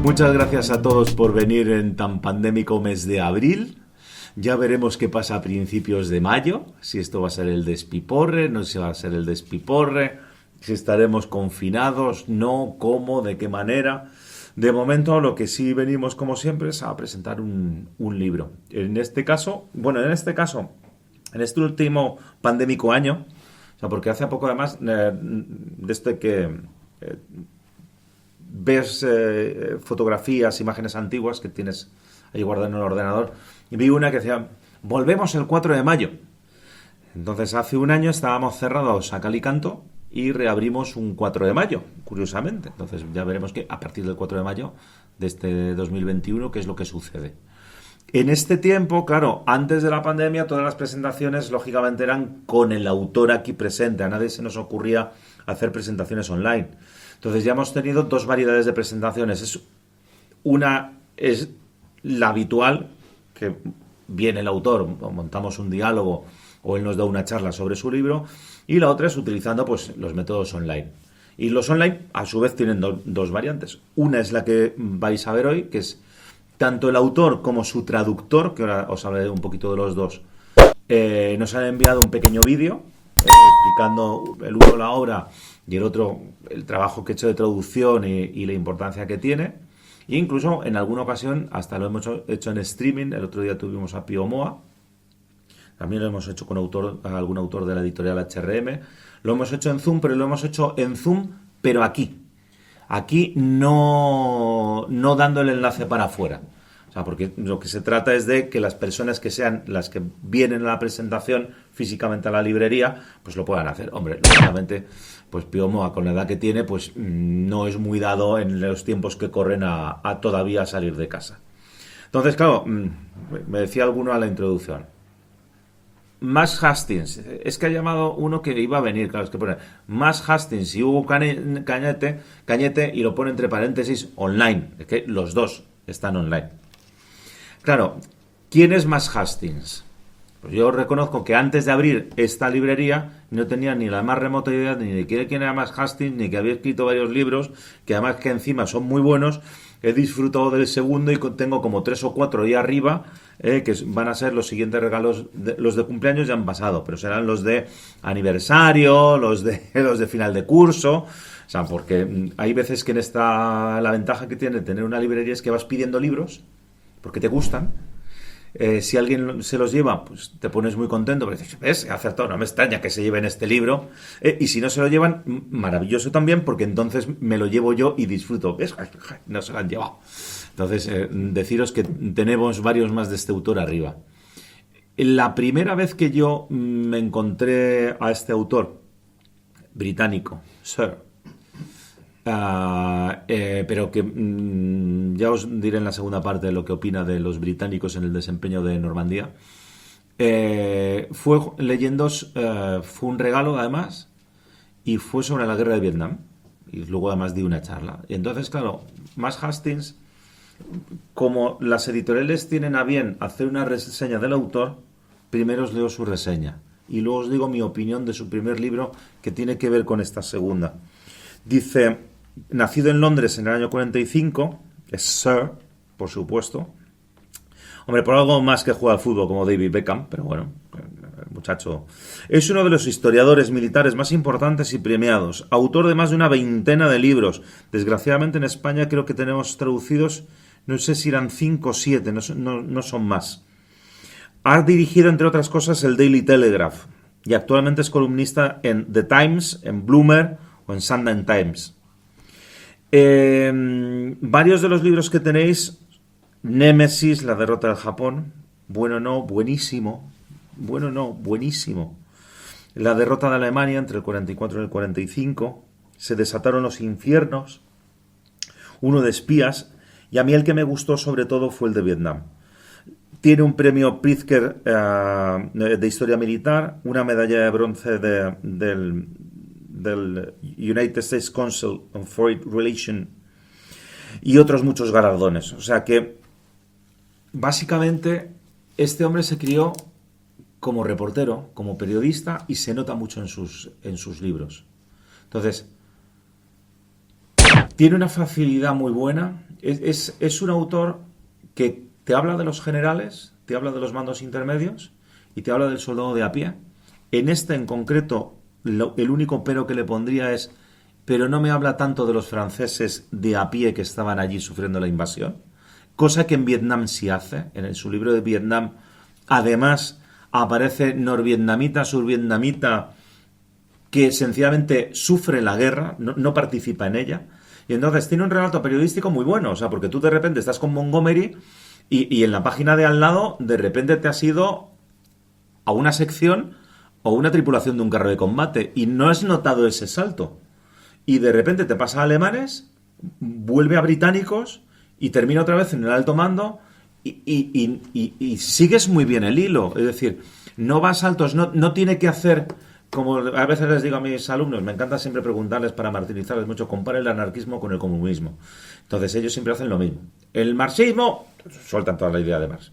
Muchas gracias a todos por venir en tan pandémico mes de abril. Ya veremos qué pasa a principios de mayo, si esto va a ser el despiporre, no sé si va a ser el despiporre, si estaremos confinados, no, cómo, de qué manera. De momento lo que sí venimos como siempre es a presentar un libro. En este caso, en este último pandémico año, o sea, porque hace poco además, desde que ves fotografías, imágenes antiguas que tienes ahí guardadas en el ordenador, y vi una que decía, volvemos el 4 de mayo. Entonces hace un año estábamos cerrados a cal y canto y reabrimos un 4 de mayo, curiosamente. Entonces ya veremos que a partir del 4 de mayo de este 2021 qué es lo que sucede. En este tiempo, claro, antes de la pandemia todas las presentaciones lógicamente eran con el autor aquí presente. A nadie se nos ocurría hacer presentaciones online. Entonces ya hemos tenido dos variedades de presentaciones. Una es la habitual, que viene el autor, montamos un diálogo o él nos da una charla sobre su libro, y la otra es utilizando pues los métodos online. Y los online, a su vez, tienen dos variantes. Una es la que vais a ver hoy, que es tanto el autor como su traductor, que ahora os hablaré un poquito de los dos, nos han enviado un pequeño vídeo explicando el uno la obra y el otro el trabajo que he hecho de traducción y la importancia que tiene. E incluso en alguna ocasión hasta lo hemos hecho en streaming. El otro día tuvimos a Pío Moa. También lo hemos hecho con algún autor de la editorial HRM. Lo hemos hecho en Zoom, pero lo hemos hecho en Zoom, pero aquí. Aquí no dando el enlace para afuera. O sea, porque lo que se trata es de que las personas que sean las que vienen a la presentación físicamente a la librería, pues lo puedan hacer. Hombre, lógicamente, pues Pío Moa, con la edad que tiene, pues no es muy dado en los tiempos que corren a todavía salir de casa. Entonces, claro, me decía alguno a la introducción, Max Hastings, es que ha llamado uno que iba a venir, claro, es que pone Max Hastings y Hugo Cañete y lo pone entre paréntesis online, es que los dos están online. Claro, ¿quién es Max Hastings? Pues yo reconozco que antes de abrir esta librería no tenía ni la más remota idea ni de quién era Max Hastings, ni que había escrito varios libros, que además que encima son muy buenos. He disfrutado del segundo y tengo como 3 o 4 ahí arriba, que van a ser los siguientes regalos. Los de cumpleaños ya han pasado, pero serán los de aniversario, los de final de curso. O sea, porque hay veces que la ventaja que tiene tener una librería es que vas pidiendo libros porque te gustan. Si alguien se los lleva, pues te pones muy contento, porque dices, ¿ves? He acertado, no me extraña que se lleven este libro. Y si no se lo llevan, maravilloso también, porque entonces me lo llevo yo y disfruto. ¿Ves? No se lo han llevado. Entonces, deciros que tenemos varios más de este autor arriba. La primera vez que yo me encontré a este autor británico, Sir, pero que ya os diré en la segunda parte lo que opina de los británicos en el desempeño de Normandía. Fue un regalo además, y fue sobre la guerra de Vietnam, y luego además di una charla. Y entonces, claro, Max Hastings, como las editoriales tienen a bien hacer una reseña del autor, primero os leo su reseña y luego os digo mi opinión de su primer libro, que tiene que ver con esta segunda. Dice: nacido en Londres en el año 45, es Sir, por supuesto. Hombre, por algo más que juega al fútbol como David Beckham, pero bueno, el muchacho es uno de los historiadores militares más importantes y premiados, autor de más de una veintena de libros. Desgraciadamente en España creo que tenemos traducidos, no sé si eran 5 o 7, no son más. Ha dirigido, entre otras cosas, el Daily Telegraph y actualmente es columnista en The Times, en Bloomer o en Sunday Times. Varios de los libros que tenéis: Némesis, la derrota del Japón, bueno no, buenísimo, bueno no, buenísimo. La derrota de Alemania entre el 44 y el 45, Se desataron los infiernos, uno de espías, y a mí el que me gustó sobre todo fue el de Vietnam. Tiene un premio Pritzker de historia militar, una medalla de bronce del United States Council on Foreign Relations y otros muchos galardones. O sea que básicamente este hombre se crió como reportero, como periodista, y se nota mucho en sus libros. Entonces, Tiene una facilidad muy buena. Es un autor que te habla de los generales, te habla de los mandos intermedios y te habla del soldado de a pie. En este en concreto, el único pero que le pondría es, pero no me habla tanto de los franceses de a pie que estaban allí sufriendo la invasión, cosa que en Vietnam sí hace. En su libro de Vietnam, además, aparece norvietnamita, survietnamita, que sencillamente sufre la guerra, no participa en ella. Y entonces tiene un relato periodístico muy bueno, o sea, porque tú de repente estás con Montgomery y en la página de al lado de repente te has ido a una sección o una tripulación de un carro de combate y no has notado ese salto. Y de repente te pasa a alemanes, vuelve a británicos y termina otra vez en el alto mando y sigues muy bien el hilo. Es decir, no va a saltos, no tiene que hacer... Como a veces les digo a mis alumnos, me encanta siempre preguntarles para martirizarles mucho, compara el anarquismo con el comunismo. Entonces ellos siempre hacen lo mismo. El marxismo, sueltan toda la idea de Marx.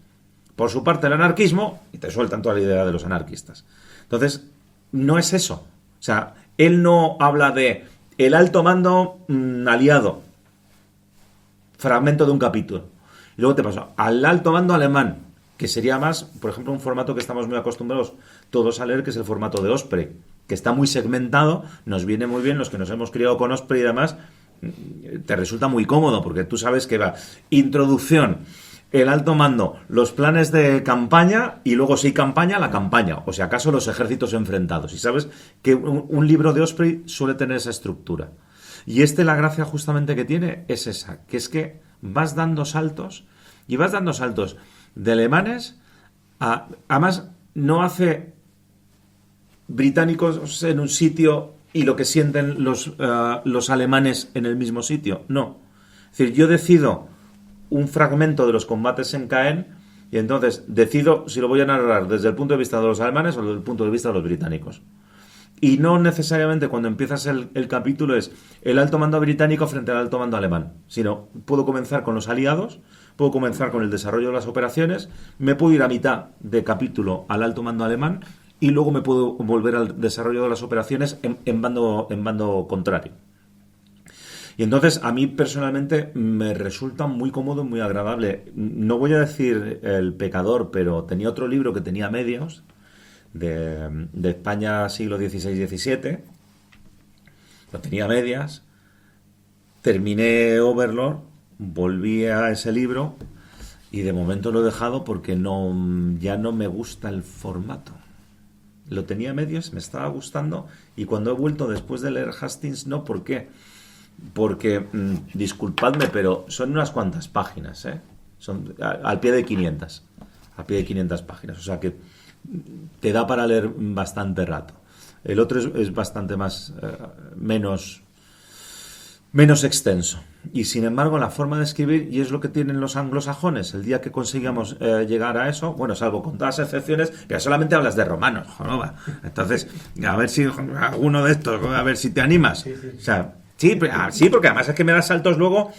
Por su parte el anarquismo, y te sueltan toda la idea de los anarquistas. Entonces, no es eso. O sea, él no habla de el alto mando aliado, fragmento de un capítulo. Y luego te paso al alto mando alemán, que sería más, por ejemplo, un formato que estamos muy acostumbrados todos a leer, que es el formato de Osprey, que está muy segmentado, nos viene muy bien, los que nos hemos criado con Osprey y demás, te resulta muy cómodo, porque tú sabes que va introducción, el alto mando, los planes de campaña, y luego si hay campaña, la campaña, o si acaso los ejércitos enfrentados. Y sabes que un libro de Osprey suele tener esa estructura. Y la gracia justamente que tiene es esa, que es que vas dando saltos, y vas dando saltos de alemanes además no hace británicos en un sitio y lo que sienten los alemanes en el mismo sitio, no. Es decir, yo decido un fragmento de los combates en Caen y entonces decido si lo voy a narrar desde el punto de vista de los alemanes o desde el punto de vista de los británicos. Y no necesariamente cuando empiezas el capítulo es el alto mando británico frente al alto mando alemán, sino puedo comenzar con los aliados, puedo comenzar con el desarrollo de las operaciones, me puedo ir a mitad de capítulo al alto mando alemán y luego me puedo volver al desarrollo de las operaciones en bando contrario. Y entonces a mí personalmente me resulta muy cómodo y muy agradable. No voy a decir el pecador, pero tenía otro libro que tenía medios, de España siglo XVI-XVII, lo tenía medias, terminé Overlord, volví a ese libro y de momento lo he dejado porque ya no me gusta el formato. Lo tenía medios, me estaba gustando y cuando he vuelto después de leer Hastings, no, ¿por qué? Porque, disculpadme, pero son unas cuantas páginas, son al pie de 500 páginas, o sea que te da para leer bastante rato. El otro es bastante menos extenso. Y sin embargo, la forma de escribir, y es lo que tienen los anglosajones, el día que consigamos llegar a eso, bueno, salvo con todas las excepciones, que solamente hablas de romanos, joroba. Entonces, a ver si alguno de estos, a ver si te animas. Sí. O sea, sí, porque además es que me das saltos luego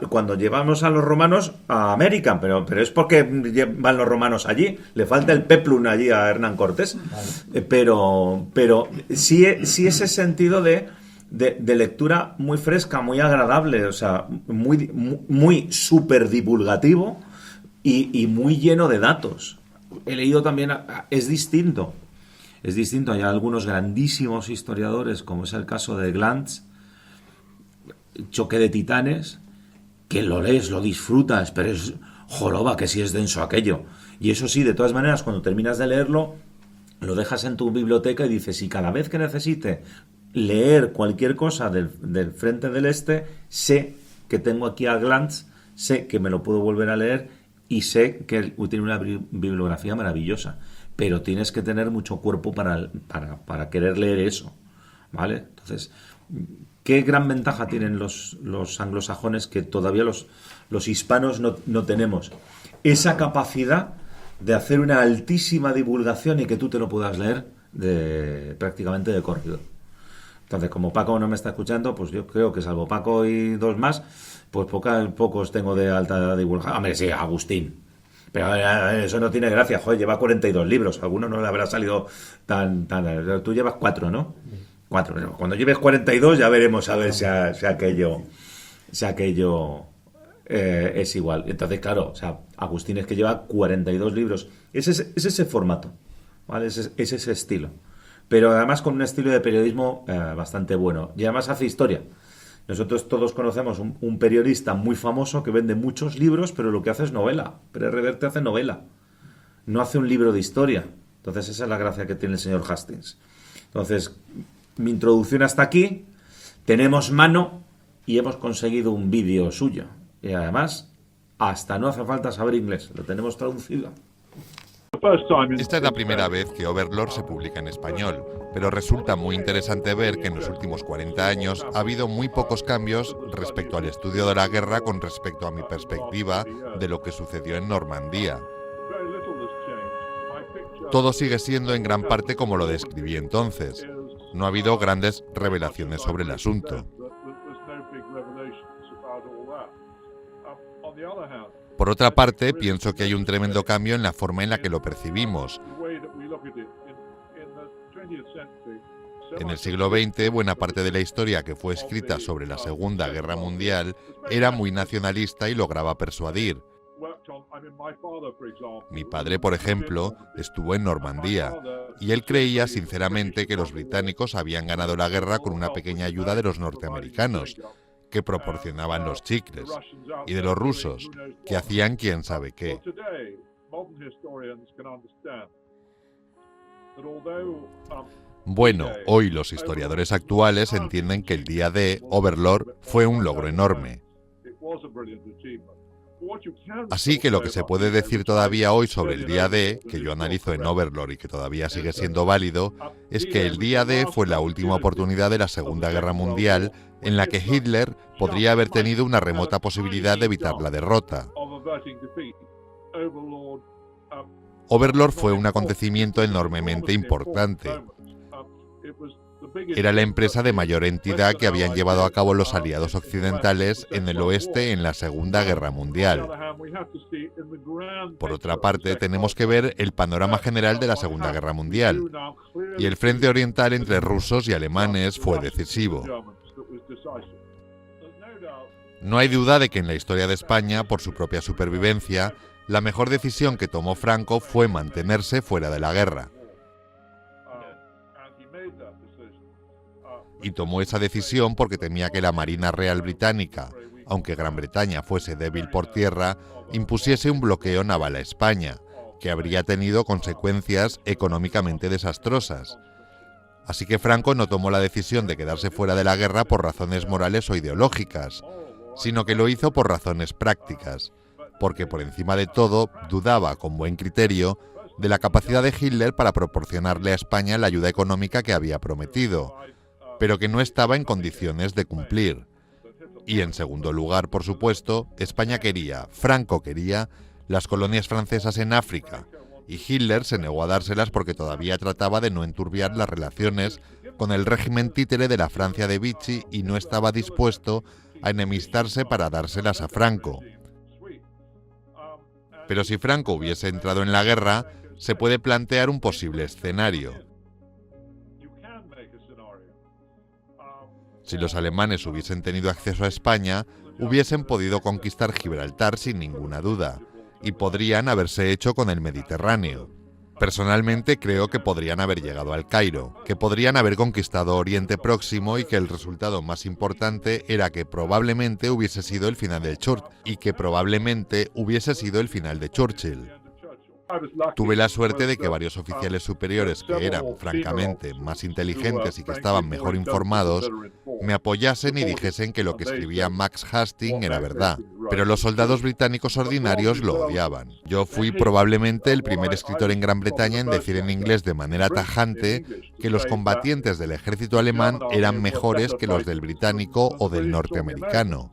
cuando llevamos a los romanos a América, pero es porque van los romanos allí, le falta el peplum allí a Hernán Cortés. Vale. Pero sí ese sentido de lectura muy fresca, muy agradable, o sea, muy súper divulgativo y muy lleno de datos. He leído también, es distinto, hay algunos grandísimos historiadores, como es el caso de Glantz, Choque de Titanes, que lo lees, lo disfrutas, pero es joroba que sí es denso aquello. Y eso sí, de todas maneras, cuando terminas de leerlo, lo dejas en tu biblioteca y dices, y cada vez que necesite leer cualquier cosa del Frente del Este, sé que tengo aquí a Glantz, sé que me lo puedo volver a leer y sé que tiene una bibliografía maravillosa, pero tienes que tener mucho cuerpo para querer leer eso, ¿vale? Entonces, ¿qué gran ventaja tienen los anglosajones que todavía los hispanos no tenemos? Esa capacidad de hacer una altísima divulgación y que tú te lo puedas leer prácticamente de corrido. Entonces, como Paco no me está escuchando, pues yo creo que salvo Paco y dos más, pues pocos tengo de alta divulgación. Hombre, sí, Agustín. Pero eso no tiene gracia. Joder, lleva 42 libros. A alguno no le habrá salido tan... Tú llevas 4, ¿no? 4. Pero cuando lleves 42 ya veremos a ver si aquello si aquello es igual. Entonces, claro, o sea, Agustín es que lleva 42 libros. Es ese formato, ¿vale? Es ese estilo. Pero además con un estilo de periodismo bastante bueno. Y además hace historia. Nosotros todos conocemos un periodista muy famoso que vende muchos libros, pero lo que hace es novela. Pérez Reverte hace novela. No hace un libro de historia. Entonces esa es la gracia que tiene el señor Hastings. Entonces, mi introducción hasta aquí. Tenemos mano y hemos conseguido un vídeo suyo. Y además, hasta no hace falta saber inglés. Lo tenemos traducido. Esta es la primera vez que Overlord se publica en español, pero resulta muy interesante ver que en los últimos 40 años ha habido muy pocos cambios respecto al estudio de la guerra con respecto a mi perspectiva de lo que sucedió en Normandía. Todo sigue siendo en gran parte como lo describí entonces. No ha habido grandes revelaciones sobre el asunto. Por otra parte, pienso que hay un tremendo cambio en la forma en la que lo percibimos. En el siglo XX, buena parte de la historia que fue escrita sobre la Segunda Guerra Mundial era muy nacionalista y lograba persuadir. Mi padre, por ejemplo, estuvo en Normandía y él creía sinceramente que los británicos habían ganado la guerra con una pequeña ayuda de los norteamericanos, que proporcionaban los chicles, y de los rusos, que hacían quién sabe qué. Bueno, hoy los historiadores actuales entienden que el día D, Overlord, fue un logro enorme. Así que lo que se puede decir todavía hoy sobre el día D, que yo analizo en Overlord y que todavía sigue siendo válido, es que el día D fue la última oportunidad de la Segunda Guerra Mundial en la que Hitler podría haber tenido una remota posibilidad de evitar la derrota. Overlord fue un acontecimiento enormemente importante. Era la empresa de mayor entidad que habían llevado a cabo los aliados occidentales en el oeste en la Segunda Guerra Mundial. Por otra parte, tenemos que ver el panorama general de la Segunda Guerra Mundial, y el frente oriental entre rusos y alemanes fue decisivo. No hay duda de que en la historia de España, por su propia supervivencia, la mejor decisión que tomó Franco fue mantenerse fuera de la guerra. Y tomó esa decisión porque temía que la Marina Real Británica, aunque Gran Bretaña fuese débil por tierra, impusiese un bloqueo naval a España, que habría tenido consecuencias económicamente desastrosas. Así que Franco no tomó la decisión de quedarse fuera de la guerra por razones morales o ideológicas, sino que lo hizo por razones prácticas, porque por encima de todo dudaba con buen criterio de la capacidad de Hitler para proporcionarle a España la ayuda económica que había prometido, pero que no estaba en condiciones de cumplir. Y en segundo lugar, por supuesto, España quería, Franco quería, las colonias francesas en África, y Hitler se negó a dárselas porque todavía trataba de no enturbiar las relaciones con el régimen títere de la Francia de Vichy y no estaba dispuesto a enemistarse para dárselas a Franco. Pero si Franco hubiese entrado en la guerra, se puede plantear un posible escenario. Si los alemanes hubiesen tenido acceso a España, hubiesen podido conquistar Gibraltar sin ninguna duda, y podrían haberse hecho con el Mediterráneo. Personalmente creo que podrían haber llegado al Cairo, que podrían haber conquistado Oriente Próximo y que el resultado más importante era que probablemente hubiese sido el final de Churchill. Tuve la suerte de que varios oficiales superiores que eran, francamente, más inteligentes y que estaban mejor informados, me apoyasen y dijesen que lo que escribía Max Hastings era verdad. Pero los soldados británicos ordinarios lo odiaban. Yo fui probablemente el primer escritor en Gran Bretaña en decir en inglés de manera tajante que los combatientes del ejército alemán eran mejores que los del británico o del norteamericano.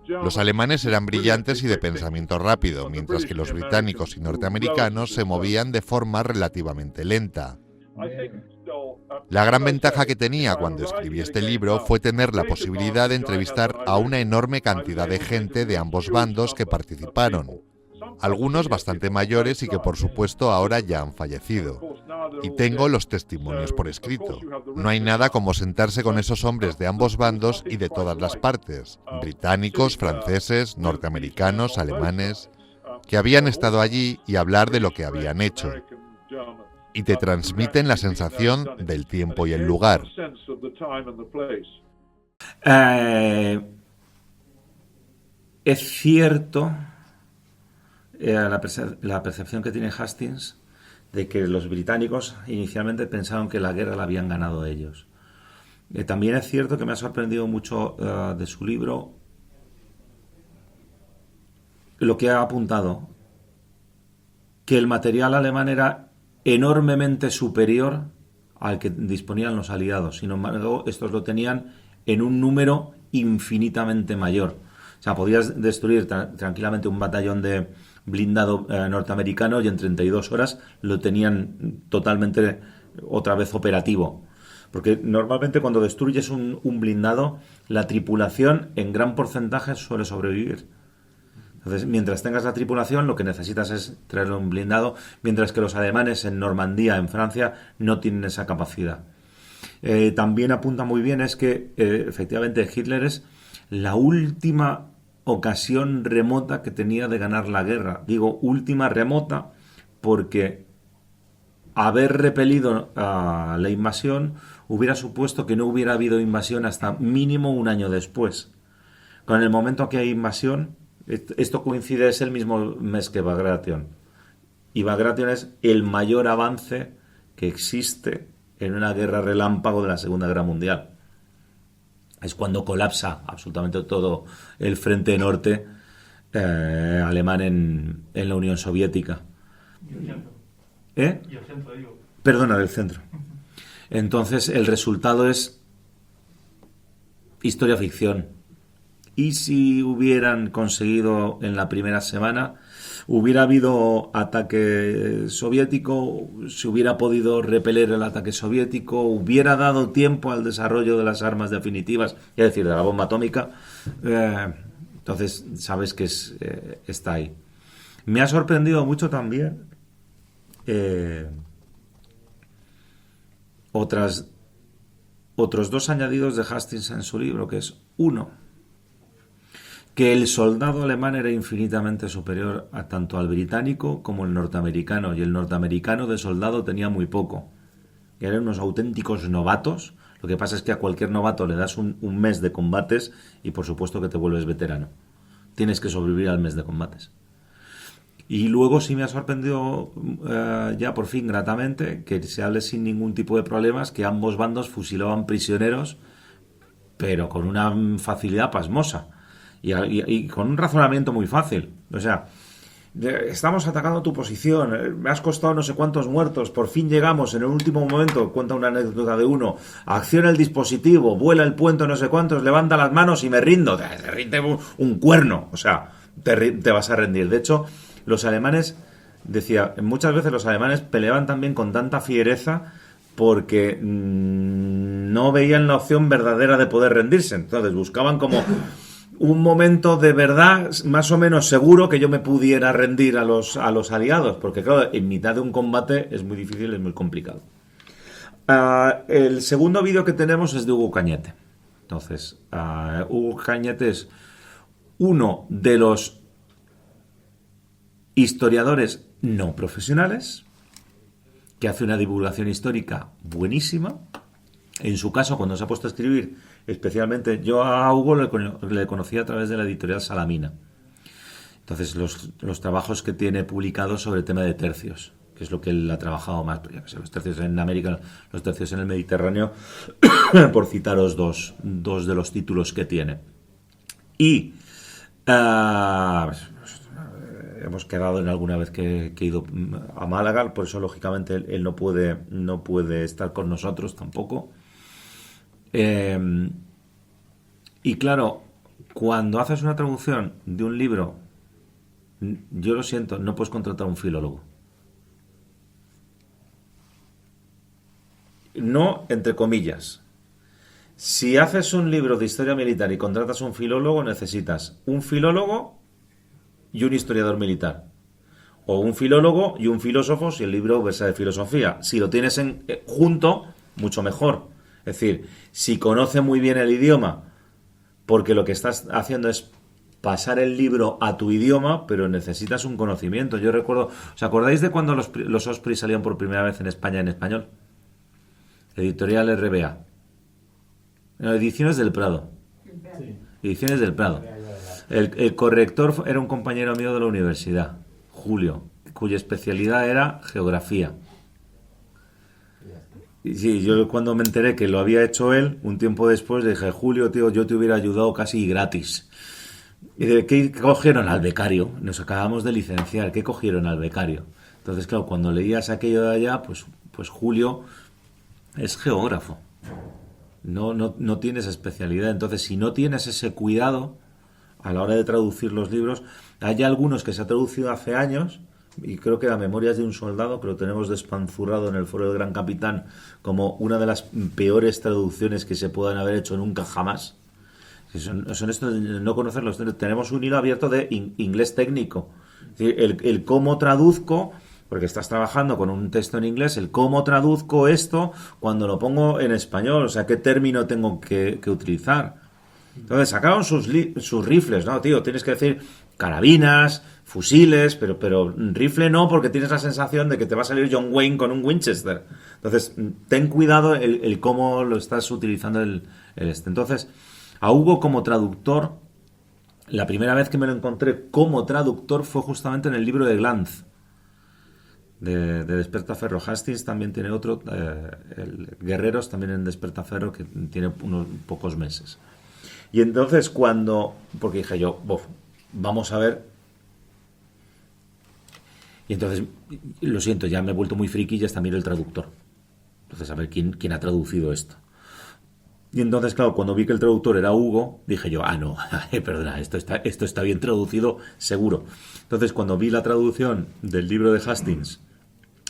Los alemanes eran brillantes y de pensamiento rápido, mientras que los británicos y norteamericanos se movían de forma relativamente lenta. La gran ventaja que tenía cuando escribí este libro fue tener la posibilidad de entrevistar a una enorme cantidad de gente de ambos bandos que participaron. algunos bastante mayores y que por supuesto ahora ya han fallecido. Y tengo los testimonios por escrito. No hay nada como sentarse con esos hombres de ambos bandos y de todas las partes, británicos, franceses, norteamericanos, alemanes, que habían estado allí y hablar de lo que habían hecho. Y te transmiten la sensación del tiempo y el lugar. Es cierto la percepción que tiene Hastings de que los británicos inicialmente pensaron que la guerra la habían ganado ellos. También es cierto que me ha sorprendido mucho de su libro lo que ha apuntado, que el material alemán era enormemente superior al que disponían los aliados. Sin embargo, estos lo tenían en un número infinitamente mayor. O sea, podías destruir tranquilamente un batallón de blindado norteamericano y en 32 horas lo tenían totalmente otra vez operativo. Porque normalmente cuando destruyes un blindado, la tripulación en gran porcentaje suele sobrevivir. Entonces, mientras tengas la tripulación, lo que necesitas es traer un blindado, mientras que los alemanes en Normandía, en Francia, no tienen esa capacidad. También apunta muy bien es que efectivamente Hitler es la última ocasión remota que tenía de ganar la guerra. Digo última remota porque haber repelido la invasión hubiera supuesto que no hubiera habido invasión hasta mínimo un año después. Con el momento que hay invasión, esto coincide, es el mismo mes que Bagration. Y Bagration es el mayor avance que existe en una guerra relámpago de la Segunda Guerra Mundial. Es cuando colapsa absolutamente todo el frente norte alemán en la Unión Soviética. Y el centro. Y el centro, digo. Perdona, del centro. Entonces, el resultado es historia ficción. Y si hubieran conseguido en la primera semana, hubiera habido ataque soviético, se hubiera podido repeler el ataque soviético, hubiera dado tiempo al desarrollo de las armas definitivas, es decir, de la bomba atómica, entonces sabes que está ahí. Me ha sorprendido mucho también otros dos añadidos de Hastings en su libro, que es uno, que el soldado alemán era infinitamente superior a tanto al británico como el norteamericano, y el norteamericano de soldado tenía muy poco. Eran unos auténticos novatos. Lo que pasa es que a cualquier novato le das un mes de combates y por supuesto que te vuelves veterano. Tienes que sobrevivir al mes de combates. Y luego sí me ha sorprendido ya por fin gratamente que se hable sin ningún tipo de problemas, que ambos bandos fusilaban prisioneros, pero con una facilidad pasmosa. Y con un razonamiento muy fácil. O sea, estamos atacando tu posición, me has costado no sé cuántos muertos, por fin llegamos en el último momento, cuenta una anécdota de uno, acciona el dispositivo, vuela el puente no sé cuántos, levanta las manos y me rindo, te rinde un cuerno, o sea, te vas a rendir. De hecho, los alemanes, decía, muchas veces los alemanes peleaban también con tanta fiereza porque no veían la opción verdadera de poder rendirse, entonces buscaban como un momento de verdad más o menos seguro que yo me pudiera rendir a los aliados, porque claro, en mitad de un combate es muy difícil, es muy complicado. El segundo vídeo que tenemos es de Hugo Cañete. Entonces, Hugo Cañete es uno de los historiadores no profesionales que hace una divulgación histórica buenísima. En su caso, cuando se ha puesto a escribir, especialmente yo a Hugo le conocí a través de la editorial Salamina. Entonces, los trabajos que tiene publicados sobre el tema de tercios, que es lo que él ha trabajado más, los tercios en América, los tercios en el Mediterráneo, por citaros dos de los títulos que tiene. Y hemos quedado en alguna vez que he ido a Málaga, por eso lógicamente él no puede estar con nosotros tampoco. Y claro, cuando haces una traducción de un libro, yo lo siento, no puedes contratar a un filólogo. No, entre comillas. Si haces un libro de historia militar y contratas a un filólogo, necesitas un filólogo y un historiador militar. o un filólogo y un filósofo si el libro versa de filosofía. Si lo tienes junto, mucho mejor. Es decir, si conoce muy bien el idioma, porque lo que estás haciendo es pasar el libro a tu idioma, pero necesitas un conocimiento. Yo recuerdo, ¿os acordáis de cuando los Osprey salían por primera vez en España en español? Editorial RBA. No, Ediciones del Prado. Sí. Ediciones del Prado. El corrector era un compañero mío de la universidad, Julio, cuya especialidad era geografía. Y sí, yo cuando me enteré que lo había hecho él, un tiempo después dije, Julio, tío, yo te hubiera ayudado casi gratis. Y de ¿qué cogieron al becario? Nos acabamos de licenciar, ¿qué cogieron al becario? Entonces, claro, cuando leías aquello de allá, pues Julio es geógrafo. No tienes especialidad. Entonces, si no tienes ese cuidado a la hora de traducir los libros, hay algunos que se ha traducido hace años, y creo que la Memorias de un soldado, que lo tenemos despanzurrado en el Foro del Gran Capitán como una de las peores traducciones que se puedan haber hecho nunca jamás. Son estos de no conocerlos. Tenemos un hilo abierto de inglés técnico. Es decir, el cómo traduzco, porque estás trabajando con un texto en inglés, el cómo traduzco esto cuando lo pongo en español, o sea, qué término tengo que utilizar. Entonces sacaron sus rifles, ¿no, tío? Tienes que decir carabinas, fusiles, pero rifle no, porque tienes la sensación de que te va a salir John Wayne con un Winchester. Entonces, ten cuidado el cómo lo estás utilizando Entonces, a Hugo como traductor, la primera vez que me lo encontré como traductor fue justamente en el libro de Glantz, de Despertaferro. Hastings también tiene otro, el Guerreros también en Despertaferro, que tiene unos pocos meses. Y entonces porque dije yo, vamos a ver. Y entonces, lo siento, ya me he vuelto muy friki y ya está, miro el traductor. Entonces, a ver quién ha traducido esto. Y entonces, claro, cuando vi que el traductor era Hugo, dije yo, no, perdona, esto está bien traducido, seguro. Entonces, cuando vi la traducción del libro de Hastings,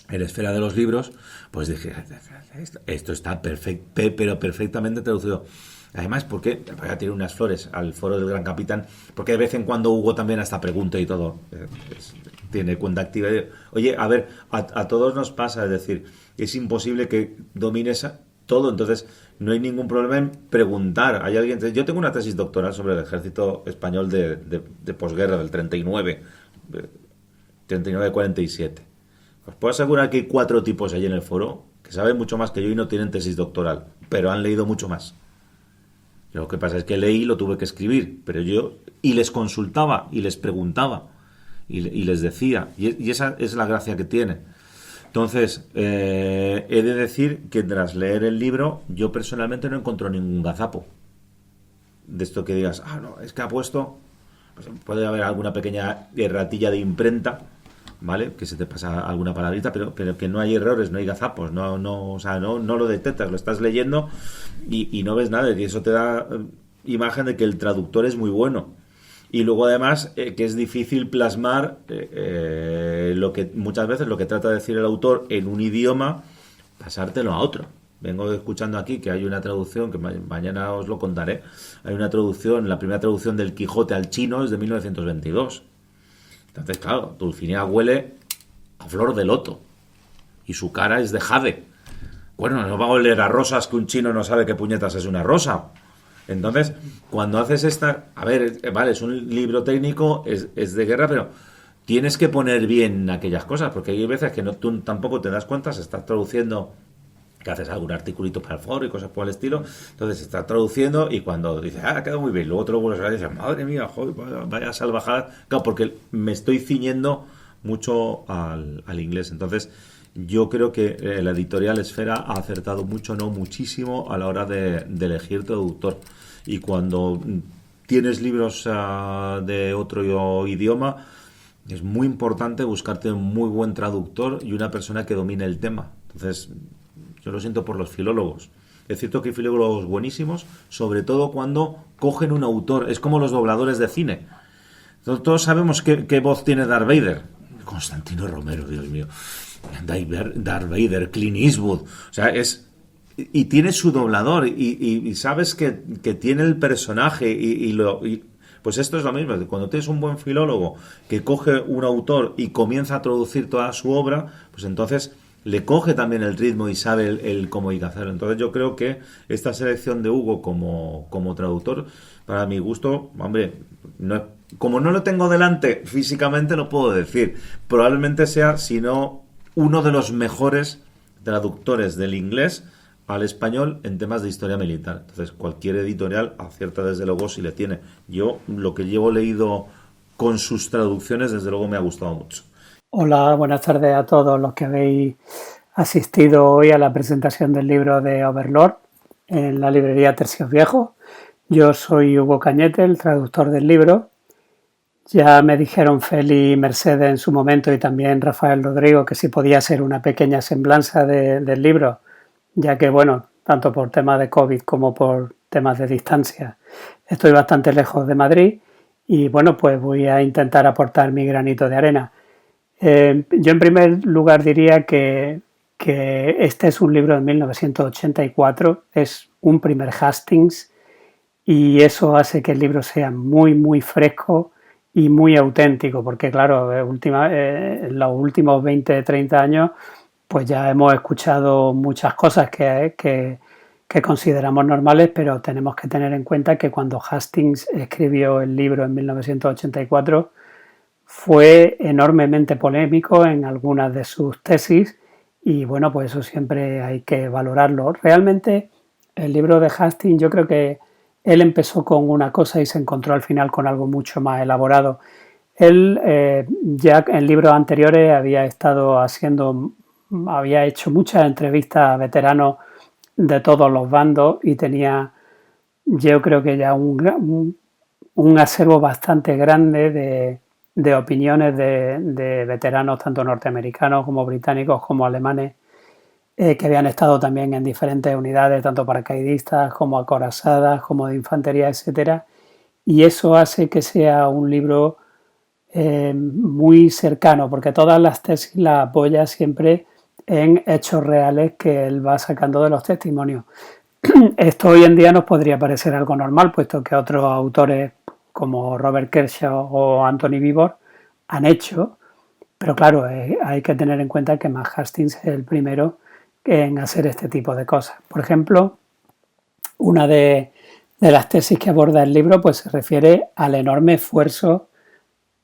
en Esfera de los Libros, pues dije, esto está pero perfectamente traducido. Además, porque voy a tirar unas flores al Foro del Gran Capitán, porque de vez en cuando Hugo también hasta pregunta y todo, tiene cuenta activa. Oye, a ver, a todos nos pasa, es decir, es imposible que domines todo, entonces no hay ningún problema en preguntar. Hay alguien, yo tengo una tesis doctoral sobre el ejército español de posguerra, del 39-47. Os puedo asegurar que hay 4 tipos allí en el foro que saben mucho más que yo y no tienen tesis doctoral, pero han leído mucho más. Lo que pasa es que leí y lo tuve que escribir, pero y les consultaba, y les preguntaba, y les decía, y esa es la gracia que tiene. Entonces, he de decir que tras leer el libro, yo personalmente no encuentro ningún gazapo. De esto que digas, no, es que ha puesto, pues puede haber alguna pequeña erratilla de imprenta, ¿vale? Que se te pasa alguna palabrita, pero que no hay errores, no hay gazapos, no lo detectas, lo estás leyendo y no ves nada, y eso te da imagen de que el traductor es muy bueno. Y luego además que es difícil plasmar lo que muchas veces lo que trata de decir el autor en un idioma, pasártelo a otro. Vengo escuchando aquí que hay una traducción, que mañana os lo contaré, hay una traducción, la primera traducción del Quijote al chino es de 1922. Entonces, claro, Dulcinea huele a flor de loto y su cara es de jade. Bueno, no va a oler a rosas que un chino no sabe qué puñetas es una rosa. Entonces, cuando haces vale, es un libro técnico, es de guerra, pero tienes que poner bien aquellas cosas, porque hay veces que tú tampoco te das cuenta, se estás traduciendo, que haces algún articulito para el foro y cosas por el estilo, entonces se está traduciendo y cuando dices, ha quedado muy bien, luego te lo vuelves a ver y dices, madre mía, joder, vaya salvajada, claro, porque me estoy ciñendo mucho al inglés. Entonces, yo creo que la editorial Esfera ha acertado mucho, no muchísimo, a la hora de elegir traductor. Y cuando tienes libros de otro idioma, es muy importante buscarte un muy buen traductor y una persona que domine el tema. Entonces, yo lo siento por los filólogos. Es cierto que hay filólogos buenísimos, sobre todo cuando cogen un autor. Es como los dobladores de cine. Todos sabemos qué voz tiene Darth Vader. Constantino Romero, Dios mío. Darth Vader, Clint Eastwood. O sea, y tiene su doblador y sabes que tiene el personaje Pues esto es lo mismo, cuando tienes un buen filólogo que coge un autor y comienza a traducir toda su obra, pues entonces le coge también el ritmo y sabe el cómo hay que hacerlo. Entonces yo creo que esta selección de Hugo como traductor, para mi gusto, hombre, como no lo tengo delante físicamente, no puedo decir. Probablemente sea, si no, uno de los mejores traductores del inglés al español en temas de historia militar. Entonces, cualquier editorial acierta desde luego si le tiene. Yo, lo que llevo leído con sus traducciones, desde luego me ha gustado mucho. Hola, buenas tardes a todos los que habéis asistido hoy a la presentación del libro de Overlord en la librería Tercios Viejos. Yo soy Hugo Cañete, el traductor del libro. Ya me dijeron Feli y Mercedes en su momento y también Rafael Rodrigo que si podía ser una pequeña semblanza del libro, ya que, bueno, tanto por temas de COVID como por temas de distancia, estoy bastante lejos de Madrid y, bueno, pues voy a intentar aportar mi granito de arena. Yo en primer lugar diría que este es un libro de 1984, es un primer Hastings y eso hace que el libro sea muy, muy fresco y muy auténtico, porque claro, en los últimos 20, 30 años pues ya hemos escuchado muchas cosas que consideramos normales, pero tenemos que tener en cuenta que cuando Hastings escribió el libro en 1984 fue enormemente polémico en algunas de sus tesis y bueno, pues eso siempre hay que valorarlo. Realmente el libro de Hastings, yo creo que él empezó con una cosa y se encontró al final con algo mucho más elaborado. Él ya en libros anteriores había hecho muchas entrevistas a veteranos de todos los bandos y tenía, yo creo que ya un acervo bastante grande de opiniones de veteranos tanto norteamericanos como británicos como alemanes que habían estado también en diferentes unidades, tanto paracaidistas como acorazadas, como de infantería, etcétera. Y eso hace que sea un libro muy cercano, porque todas las tesis las apoya siempre en hechos reales que él va sacando de los testimonios. Esto hoy en día nos podría parecer algo normal, puesto que otros autores como Robert Kershaw o Anthony Beevor han hecho, pero claro, hay que tener en cuenta que Matt Hastings es el primero en hacer este tipo de cosas. Por ejemplo, una de las tesis que aborda el libro pues se refiere al enorme esfuerzo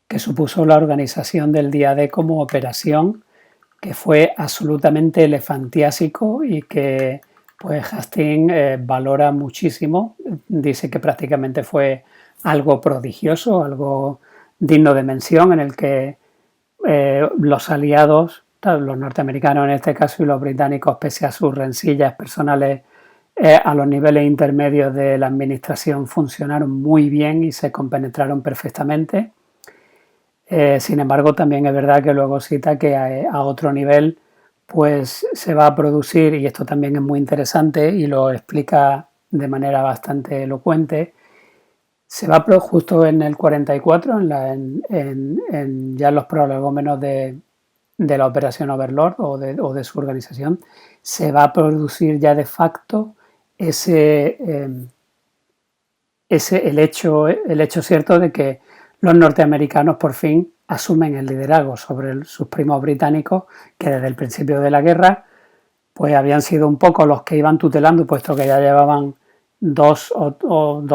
que supuso la organización del día D como operación, que fue absolutamente elefantiásico y que pues Hastings valora muchísimo. Dice que prácticamente fue algo prodigioso, algo digno de mención, en el que los aliados, los norteamericanos en este caso y los británicos, pese a sus rencillas personales a los niveles intermedios de la administración, funcionaron muy bien y se compenetraron perfectamente. Sin embargo, también es verdad que luego cita que a otro nivel pues se va a producir, y esto también es muy interesante y lo explica de manera bastante elocuente, se va justo en el 44, en ya los prolegómenos de la operación Overlord o de su organización, se va a producir ya de facto el hecho cierto de que los norteamericanos por fin asumen el liderazgo sobre sus primos británicos, que desde el principio de la guerra pues habían sido un poco los que iban tutelando, puesto que ya llevaban 2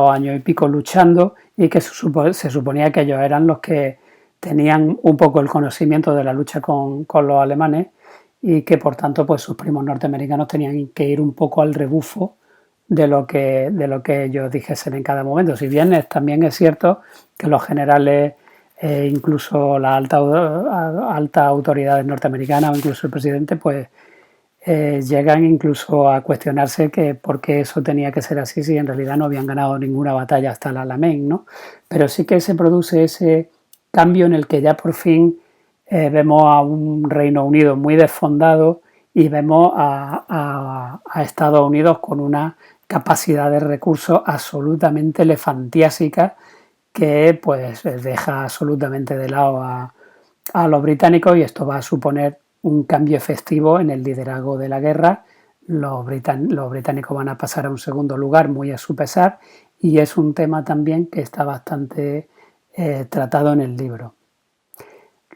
años y pico luchando, y que se suponía que ellos eran los que tenían un poco el conocimiento de la lucha con los alemanes, y que por tanto pues sus primos norteamericanos tenían que ir un poco al rebufo de lo que ellos dijesen en cada momento. Si bien también es cierto que los generales, incluso las altas autoridades norteamericanas o incluso el presidente, pues llegan incluso a cuestionarse que por qué eso tenía que ser así si en realidad no habían ganado ninguna batalla hasta el Alamein, ¿no? Pero sí que se produce ese cambio en el que ya por fin vemos a un Reino Unido muy desfondado y vemos a Estados Unidos con una capacidad de recursos absolutamente elefantiásica que pues deja absolutamente de lado a los británicos, y esto va a suponer un cambio efectivo en el liderazgo de la guerra. Los británicos van a pasar a un segundo lugar muy a su pesar, y es un tema también que está bastante tratado en el libro.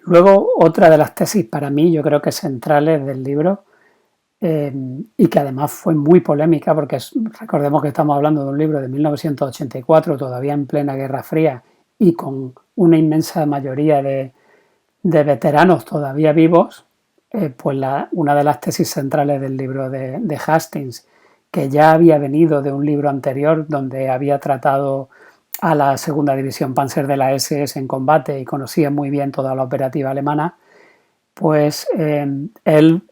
Luego, otra de las tesis para mí, yo creo que centrales del libro, y que además fue muy polémica, porque recordemos que estamos hablando de un libro de 1984, todavía en plena Guerra Fría, y con una inmensa mayoría de veteranos todavía vivos, pues una de las tesis centrales del libro de Hastings, que ya había venido de un libro anterior donde había tratado a la segunda división Panzer de la SS en combate y conocía muy bien toda la operativa alemana, pues él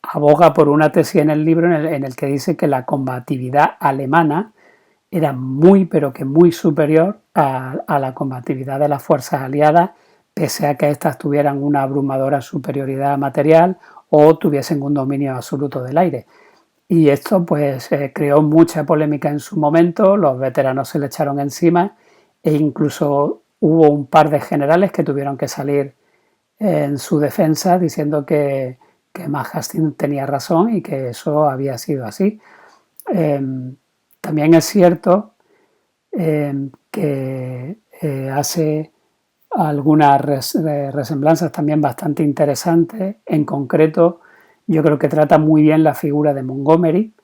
aboga por una tesis en el libro en el que dice que la combatividad alemana era muy, pero que muy superior a la combatividad de las fuerzas aliadas, pese a que éstas tuvieran una abrumadora superioridad material o tuviesen un dominio absoluto del aire. Y esto pues creó mucha polémica en su momento, los veteranos se le echaron encima e incluso hubo un par de generales que tuvieron que salir en su defensa diciendo que Hastings tenía razón y que eso había sido así. También es cierto que hace algunas resemblanzas también bastante interesantes. En concreto, yo creo que trata muy bien la figura de Montgomery.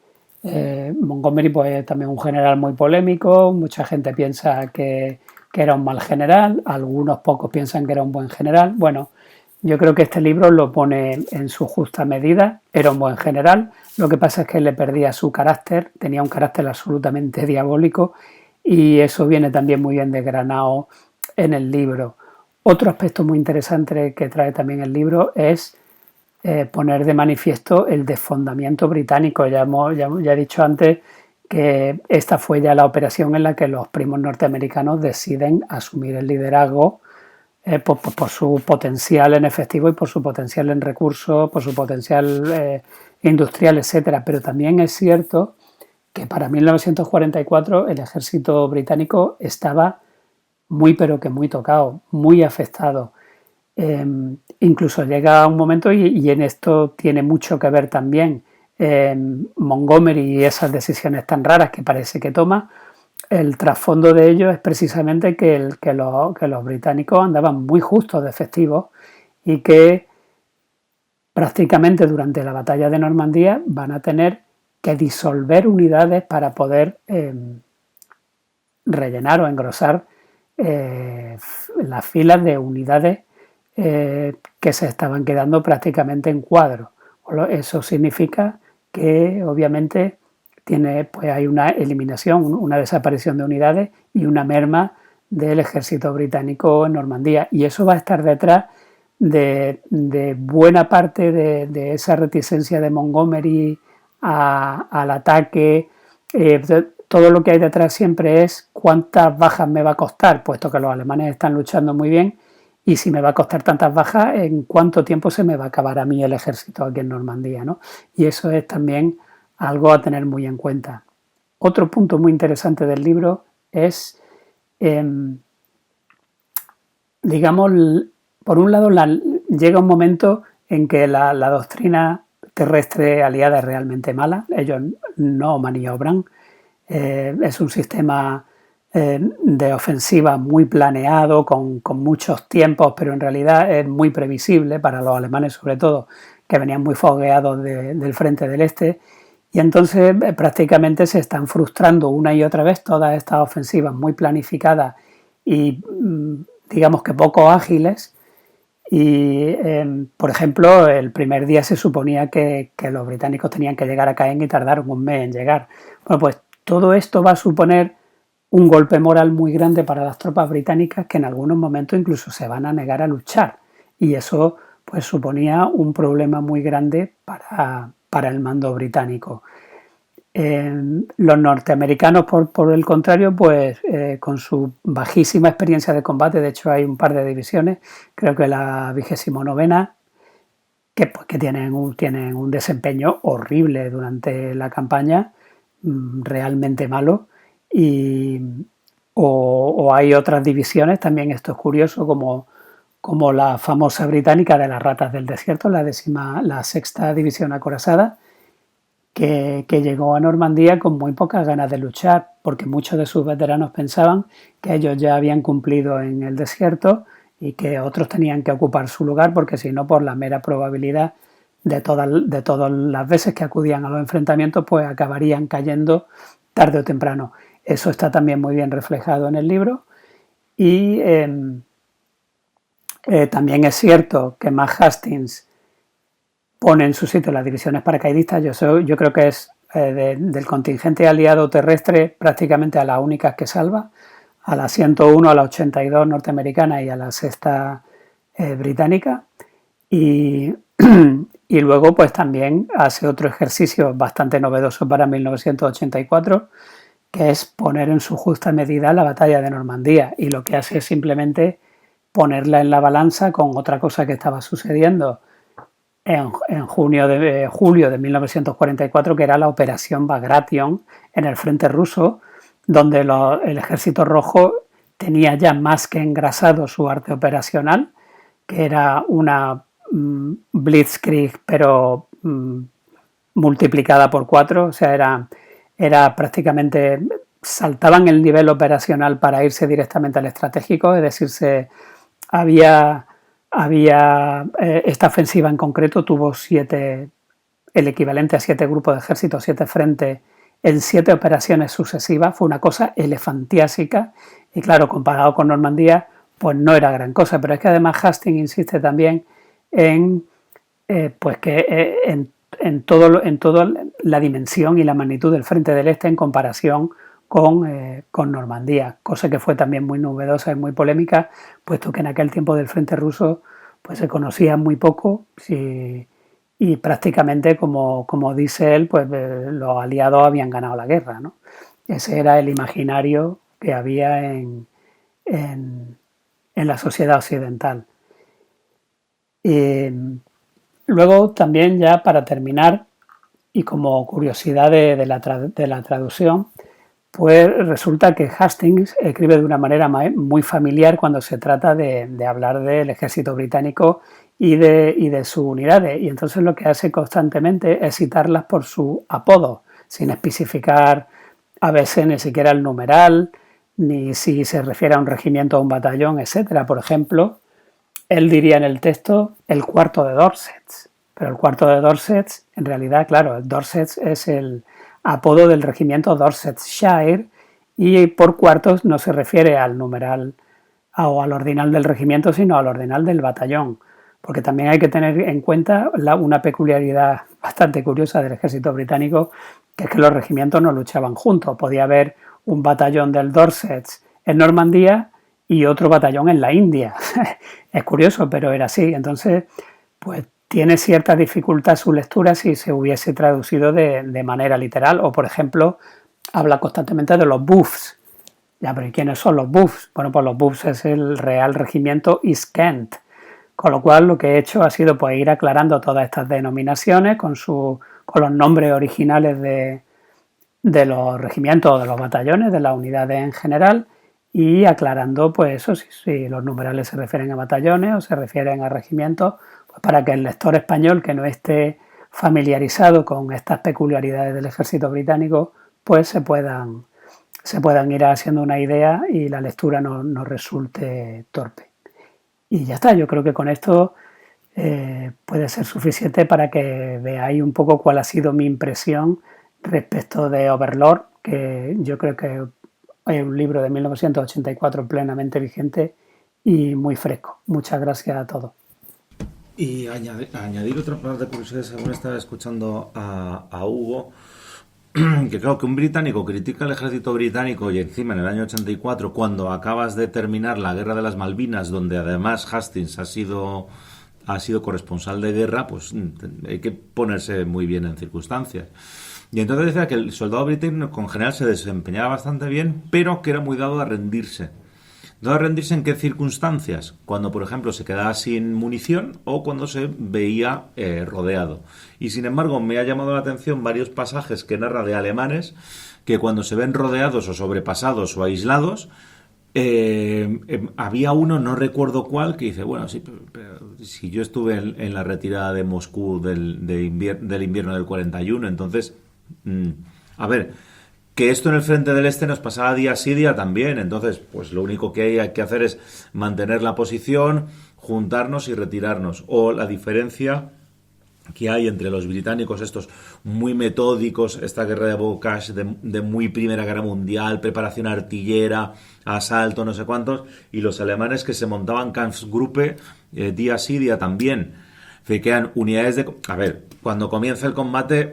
Montgomery pues también un general muy polémico, mucha gente piensa que era un mal general, algunos pocos piensan que era un buen general. Bueno, yo creo que este libro lo pone en su justa medida, era un buen general, lo que pasa es que le perdía su carácter, tenía un carácter absolutamente diabólico y eso viene también muy bien desgranado en el libro. Otro aspecto muy interesante que trae también el libro es poner de manifiesto el desfondamiento británico. Ya he dicho antes que esta fue ya la operación en la que los primos norteamericanos deciden asumir el liderazgo por su potencial en efectivo y por su potencial en recursos, por su potencial industrial, etcétera. Pero también es cierto que para 1944 el ejército británico estaba muy pero que muy tocado, muy afectado. Incluso llega un momento, y en esto tiene mucho que ver también Montgomery y esas decisiones tan raras que parece que toma. El trasfondo de ello es precisamente que los británicos andaban muy justos de efectivos y que prácticamente durante la batalla de Normandía van a tener que disolver unidades para poder rellenar o engrosar las filas de unidades que se estaban quedando prácticamente en cuadro. Eso significa que obviamente hay una eliminación, una desaparición de unidades y una merma del ejército británico en Normandía. Y eso va a estar detrás de buena parte de esa reticencia de Montgomery al ataque. Todo lo que hay detrás siempre es cuántas bajas me va a costar, puesto que los alemanes están luchando muy bien, y si me va a costar tantas bajas, en cuánto tiempo se me va a acabar a mí el ejército aquí en Normandía, ¿no? Y eso es también algo a tener muy en cuenta. Otro punto muy interesante del libro es, digamos, por un lado llega un momento en que la doctrina terrestre aliada es realmente mala, ellos no maniobran, es un sistema de ofensiva muy planeado, con muchos tiempos, pero en realidad es muy previsible para los alemanes sobre todo, que venían muy fogueados del frente del este, y entonces prácticamente se están frustrando una y otra vez todas estas ofensivas muy planificadas y digamos que poco ágiles. Y, por ejemplo, el primer día se suponía que los británicos tenían que llegar a Caen y tardaron un mes en llegar. Bueno, pues todo esto va a suponer un golpe moral muy grande para las tropas británicas, que en algunos momentos incluso se van a negar a luchar. Y eso pues suponía un problema muy grande para el mando británico. Los norteamericanos, por el contrario, pues con su bajísima experiencia de combate, de hecho hay un par de divisiones, creo que la 29ª, que tienen un desempeño horrible durante la campaña, realmente malo, o hay otras divisiones, también esto es curioso, como la famosa británica de las ratas del desierto, la 6ª división acorazada, que llegó a Normandía con muy pocas ganas de luchar, porque muchos de sus veteranos pensaban que ellos ya habían cumplido en el desierto y que otros tenían que ocupar su lugar, porque si no, por la mera probabilidad de todas las veces que acudían a los enfrentamientos, pues acabarían cayendo tarde o temprano. Eso está también muy bien reflejado en el libro. Y también es cierto que Mac Hastings pone en su sitio las divisiones paracaidistas. Yo creo que es del contingente aliado terrestre prácticamente a las únicas que salva, a la 101, a la 82 norteamericana y a la sexta británica. Y luego pues también hace otro ejercicio bastante novedoso para 1984, que es poner en su justa medida la batalla de Normandía, y lo que hace es simplemente ponerla en la balanza con otra cosa que estaba sucediendo en julio de 1944, que era la Operación Bagration en el frente ruso, donde el Ejército Rojo tenía ya más que engrasado su arte operacional, que era una blitzkrieg, pero multiplicada por 4, o sea, era prácticamente, saltaban el nivel operacional para irse directamente al estratégico, es decir, esta ofensiva en concreto tuvo el equivalente a 7 grupos de ejército, 7 frentes en 7 operaciones sucesivas. Fue una cosa elefantiásica y claro, comparado con Normandía, pues no era gran cosa, pero es que además Hastings insiste también en toda la dimensión y la magnitud del frente del Este en comparación con Normandía, cosa que fue también muy novedosa y muy polémica, puesto que en aquel tiempo del frente ruso pues se conocía muy poco y prácticamente, como dice él, pues los aliados habían ganado la guerra, ¿no? Ese era el imaginario que había en la sociedad occidental. Luego también, ya para terminar, y como curiosidad de la traducción, pues resulta que Hastings escribe de una manera muy familiar cuando se trata de hablar del ejército británico y de sus unidades, y entonces lo que hace constantemente es citarlas por su apodo, sin especificar a veces ni siquiera el numeral, ni si se refiere a un regimiento o un batallón, etcétera. Por ejemplo, él diría en el texto el cuarto de Dorset, pero el cuarto de Dorset, en realidad, claro, el Dorset es el apodo del regimiento Dorsetshire, y por cuartos no se refiere al numeral o al ordinal del regimiento, sino al ordinal del batallón, porque también hay que tener en cuenta una peculiaridad bastante curiosa del ejército británico, que es que los regimientos no luchaban juntos. Podía haber un batallón del Dorset en Normandía y otro batallón en la India. Es curioso, pero era así. Entonces, pues tiene cierta dificultad su lectura si se hubiese traducido de manera literal, o por ejemplo, habla constantemente de los buffs. Ya, pero ¿y quiénes son los buffs? Bueno, pues los buffs es el Real Regimiento East Kent, con lo cual lo que he hecho ha sido pues ir aclarando todas estas denominaciones con los nombres originales de los regimientos o de los batallones, de las unidades en general, y aclarando pues eso, si los numerales se refieren a batallones o se refieren a regimientos, pues para que el lector español que no esté familiarizado con estas peculiaridades del ejército británico, pues se puedan ir haciendo una idea y la lectura no resulte torpe. Y ya está, yo creo que con esto puede ser suficiente para que veáis un poco cuál ha sido mi impresión respecto de Overlord, que yo creo que es un libro de 1984 plenamente vigente y muy fresco. Muchas gracias a todos. Y añadir otra par de curiosidades, según estaba escuchando a Hugo, que claro, que un británico critica al ejército británico y encima en el año 84, cuando acabas de terminar la guerra de las Malvinas, donde además Hastings ha sido corresponsal de guerra, pues hay que ponerse muy bien en circunstancias. Y entonces decía que el soldado británico en general se desempeñaba bastante bien, pero que era muy dado a rendirse. ¿Dado a rendirse en qué circunstancias? Cuando, por ejemplo, se quedaba sin munición o cuando se veía rodeado. Y sin embargo, me ha llamado la atención varios pasajes que narra de alemanes que cuando se ven rodeados o sobrepasados o aislados, Había uno, no recuerdo cuál, que dice, bueno, sí, pero si yo estuve en la retirada de Moscú del invierno del 41, entonces, a ver, que esto en el frente del este nos pasaba día sí, día también, entonces, pues lo único que hay que hacer es mantener la posición, juntarnos y retirarnos. O la diferencia que hay entre los británicos, estos muy metódicos, esta guerra de Bocash de muy Primera Guerra Mundial, preparación artillera, asalto, no sé cuántos, y los alemanes que se montaban Kampfgruppe día sí, día también. Que quedan unidades de... A ver, cuando comienza el combate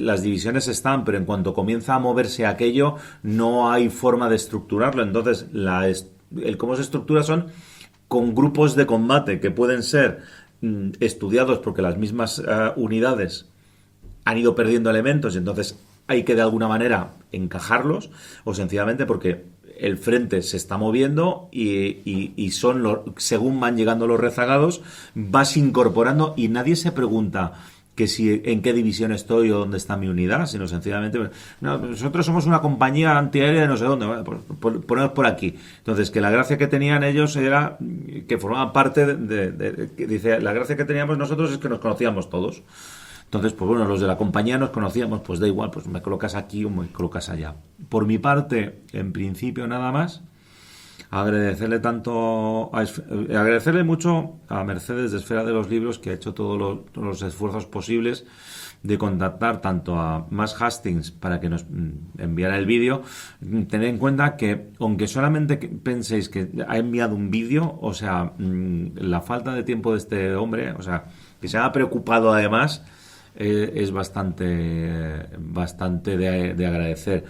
las divisiones están, pero en cuanto comienza a moverse aquello no hay forma de estructurarlo. Entonces, el cómo se estructura son con grupos de combate que pueden ser estudiados porque las mismas unidades han ido perdiendo elementos y entonces hay que de alguna manera encajarlos, o sencillamente porque el frente se está moviendo y según van llegando los rezagados vas incorporando y nadie se pregunta que si en qué división estoy o dónde está mi unidad, sino sencillamente no, nosotros somos una compañía antiaérea de no sé dónde, ¿vale? Ponemos por aquí. Entonces, que la gracia que tenían ellos era que formaban parte dice, la gracia que teníamos nosotros es que nos conocíamos todos. Entonces, pues bueno, los de la compañía nos conocíamos, pues da igual, pues me colocas aquí o me colocas allá. Por mi parte, en principio nada más. Agradecerle mucho a Mercedes de Esfera de los Libros, que ha hecho todos los esfuerzos posibles de contactar tanto a Max Hastings para que nos enviara el vídeo. Tened en cuenta que, aunque solamente penséis que ha enviado un vídeo, o sea, la falta de tiempo de este hombre, o sea, que se ha preocupado además, es bastante de agradecer.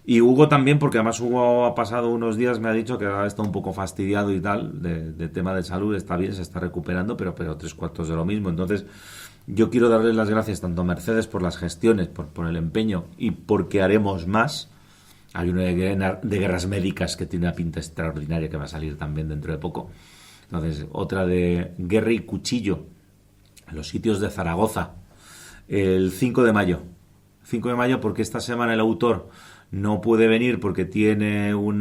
Y Hugo también, porque además Hugo ha pasado unos días, me ha dicho que ahora está un poco fastidiado y tal, de tema de salud, está bien, se está recuperando, pero 3/4 de lo mismo. Entonces, yo quiero darles las gracias tanto a Mercedes por las gestiones, por el empeño y porque haremos más. Hay una de guerras médicas que tiene una pinta extraordinaria que va a salir también dentro de poco. Entonces, otra de Guerra y Cuchillo, en los sitios de Zaragoza, el 5 de mayo. 5 de mayo porque esta semana el autor no puede venir porque tiene un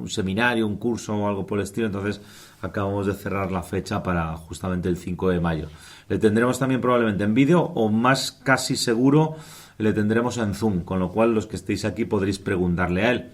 seminario, un curso o algo por el estilo, entonces acabamos de cerrar la fecha para justamente el 5 de mayo. Le tendremos también probablemente en vídeo o más casi seguro le tendremos en Zoom, con lo cual los que estéis aquí podréis preguntarle a él.